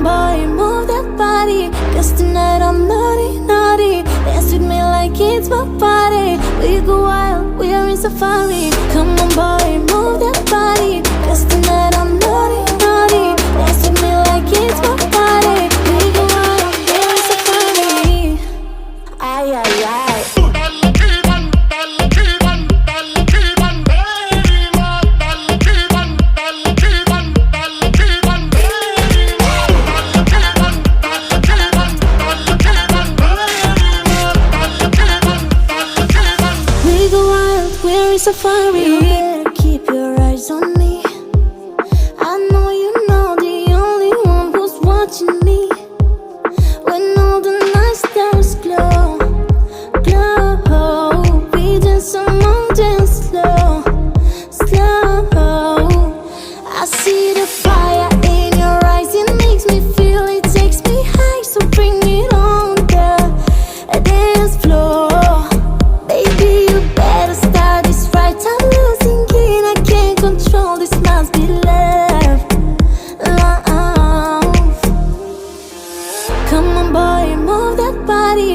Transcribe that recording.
boy, move that body, 'cause tonight I'm naughty, naughty. Dance with me like it's my party. We go wild, we are in safari. Come on boy, move that body, 'cause tonight I'm naughty, naughty. Dance with me like it's my party. We go wild, we are in safari. Ay, ay, ay. Safari. You better keep your eyes on me. I know you know the only one who's watching me. When all the night stars glow, glow, we dance among dance slow, slow. I see the fire in your eyes, it makes me feel, it takes me high. So bring it on the dance floor. Baby, you better start this right. I'm losing it, I can't control this, must be love, love. Come on boy, move that body,